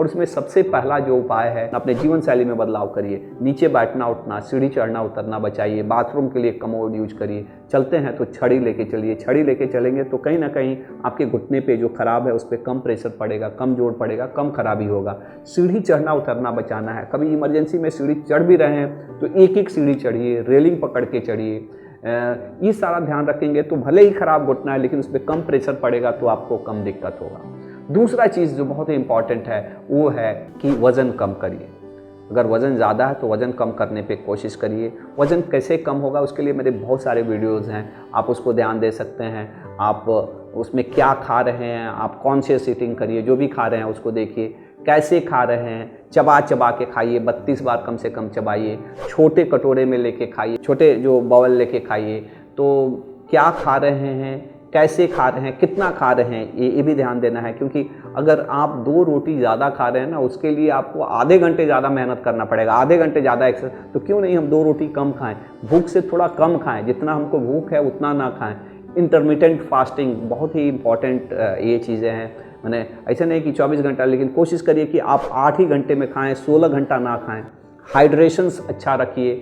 और उसमें सबसे पहला जो उपाय है, अपने जीवन शैली में बदलाव करिए। नीचे बैठना उठना, सीढ़ी चढ़ना उतरना बचाइए। बाथरूम के लिए कमोड यूज करिए। चलते हैं तो छड़ी लेके चलिए। छड़ी लेके चलेंगे तो कहीं ना कहीं आपके घुटने पे जो खराब है उस पर कम प्रेशर पड़ेगा, कम जोर पड़ेगा, कम खराबी होगा। सीढ़ी चढ़ना उतरना बचाना है। कभी इमरजेंसी में सीढ़ी चढ़ भी रहे हैं तो एक एक सीढ़ी चढ़िए, रेलिंग पकड़ के चढ़िए। ये सारा ध्यान रखेंगे तो भले ही खराब घुटना है लेकिन उस पर कम प्रेशर पड़ेगा तो आपको कम दिक्कत होगा। दूसरा चीज़ जो बहुत ही इंपॉर्टेंट है वो है कि वज़न कम करिए। अगर वज़न ज़्यादा है तो वज़न कम करने पे कोशिश करिए। वज़न कैसे कम होगा उसके लिए मेरे बहुत सारे वीडियोज़ हैं, आप उसको ध्यान दे सकते हैं। आप उसमें क्या खा रहे हैं, आप कॉन्शियस ईटिंग करिए, जो भी खा रहे हैं उसको देखिए, कैसे खा रहे हैं, चबा चबा के खाइए, 32 बार कम से कम चबाइए, छोटे कटोरे में लेके खाइए, छोटे जो बाउल लेके खाइए। तो क्या खा रहे हैं, कैसे खा रहे हैं, कितना खा रहे हैं, ये भी ध्यान देना है। क्योंकि अगर आप 2 रोटी ज़्यादा खा रहे हैं ना, उसके लिए आपको आधे घंटे ज़्यादा मेहनत करना पड़ेगा, आधे घंटे ज़्यादा एक्सरसाइज। तो क्यों नहीं हम 2 रोटी कम खाएं, भूख से थोड़ा कम खाएं, जितना हमको भूख है उतना ना खाएं। इंटरमिटेंट फास्टिंग बहुत ही इंपॉर्टेंट ये चीज़ें हैं। मैंने ऐसा नहीं कि 24 घंटा, लेकिन कोशिश करिए कि आप 8 ही घंटे में खाएं, 16 घंटा ना खाएं। हाइड्रेशंस अच्छा रखिए।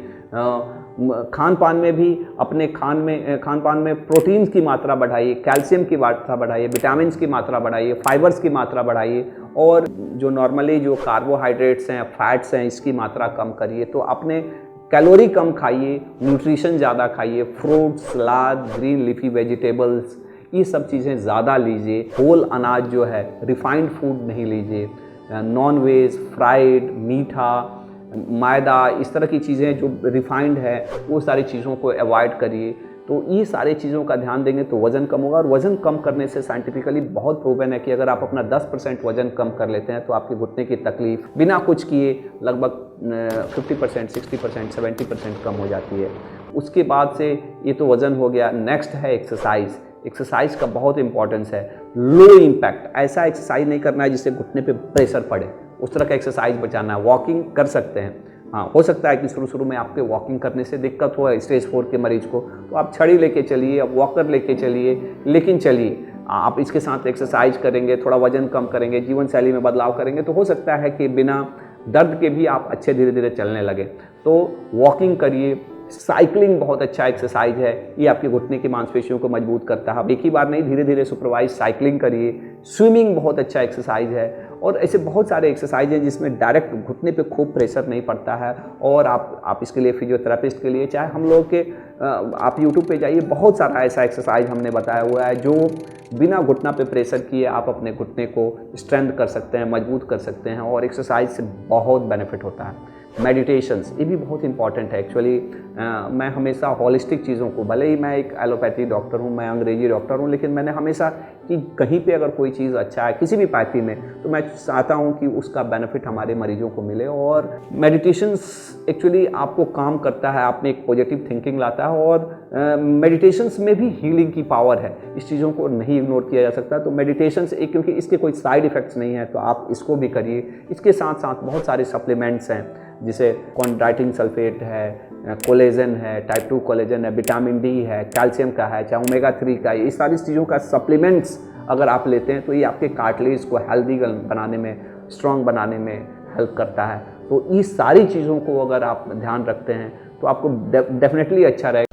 खान पान में भी अपने खान पान में प्रोटीन्स की मात्रा बढ़ाइए, कैल्शियम की मात्रा बढ़ाइए, विटामिन्स की मात्रा बढ़ाइए, फाइबर्स की मात्रा बढ़ाइए। और जो नॉर्मली जो कार्बोहाइड्रेट्स हैं, फैट्स हैं, इसकी मात्रा कम करिए। तो अपने कैलोरी कम खाइए, न्यूट्रिशन ज़्यादा खाइए, फ्रूट्स, सलाद, ग्रीन लीफी वेजिटेबल्स, ये सब चीज़ें ज़्यादा लीजिए। होल अनाज जो है, रिफाइंड फूड नहीं लीजिए। नॉन वेज, फ्राइड, मीठा, मैदा, इस तरह की चीज़ें जो रिफाइंड है वो सारी चीज़ों को अवॉइड करिए। तो ये सारी चीज़ों का ध्यान देंगे तो वज़न कम होगा। और वज़न कम करने से साइंटिफिकली बहुत प्रूवन है कि अगर आप अपना 10% वज़न कम कर लेते हैं तो आपके घुटने की तकलीफ बिना कुछ किए लगभग 50%, 60%, 70% कम हो जाती है। उसके बाद से ये तो वज़न हो गया। नेक्स्ट है एक्सरसाइज। एक्सरसाइज का बहुत इंपॉर्टेंस है। लो इम्पैक्ट, ऐसा एक्सरसाइज नहीं करना है जिससे घुटने पे प्रेशर पड़े, उस तरह का एक्सरसाइज बचाना है। वॉकिंग कर सकते हैं। हाँ, हो सकता है कि शुरू में आपके वॉकिंग करने से दिक्कत हो स्टेज 4 के मरीज को, तो आप छड़ी लेके चलिए, आप वॉकर लेके चलिए, लेकिन चलिए। आप इसके साथ एक्सरसाइज करेंगे, थोड़ा वजन कम करेंगे, जीवन शैली में बदलाव करेंगे तो हो सकता है कि बिना दर्द के भी आप अच्छे धीरे धीरे चलने लगे। तो वॉकिंग करिए। साइकिलिंग बहुत अच्छा एक्सरसाइज है, ये आपके घुटने की मांसपेशियों को मजबूत करता है। आप एक ही बार नहीं, धीरे धीरे सुपरवाइज साइकिलिंग करिए। स्विमिंग बहुत अच्छा एक्सरसाइज है। और ऐसे बहुत सारे एक्सरसाइज हैं जिसमें डायरेक्ट घुटने पे खूब प्रेशर नहीं पड़ता है। और आप इसके लिए फिजियोथेरेपिस्ट के लिए, चाहे हम लोग के आप यूट्यूब पे जाइए, बहुत सारा ऐसा एक्सरसाइज हमने बताया हुआ है जो बिना घुटना पे प्रेशर किए आप अपने घुटने को स्ट्रेंथ कर सकते हैं, मजबूत कर सकते हैं। और एक्सरसाइज से बहुत बेनिफिट होता है। मेडिटेशंस, ये भी बहुत इंपॉर्टेंट है एक्चुअली। मैं हमेशा हॉलिस्टिक चीज़ों को, भले ही मैं एक एलोपैथी डॉक्टर हूँ, मैं अंग्रेजी डॉक्टर हूँ, लेकिन मैंने हमेशा कि कहीं पे अगर कोई चीज़ अच्छा है किसी भी पैथी में तो मैं चाहता हूँ कि उसका बेनिफिट हमारे मरीजों को मिले। और मेडिटेशंस एक्चुअली आपको काम करता है, आप में एक पॉजिटिव थिंकिंग लाता है। और मेडिटेशंस में भी हीलिंग की पावर है, इस चीज़ों को नहीं इग्नोर किया जा सकता। तो मेडिटेशंस एक, क्योंकि इसके कोई साइड इफ़ेक्ट्स नहीं है तो आप इसको भी करिए। इसके साथ साथ बहुत सारे सप्लीमेंट्स हैं, जिसे कॉन्ड्राइटिन सल्फेट है, कोलेजन है, टाइप 2 कोलेजन है, विटामिन डी है, कैल्शियम का है, चाहे ओमेगा 3 का है। ये सारी चीज़ों का सप्लीमेंट्स अगर आप लेते हैं तो ये आपके कार्टिलेज को हेल्दी बनाने में, स्ट्रॉन्ग बनाने में हेल्प करता है। तो ये सारी चीज़ों को अगर आप ध्यान रखते हैं तो आपको डेफिनेटली अच्छा रहेगा।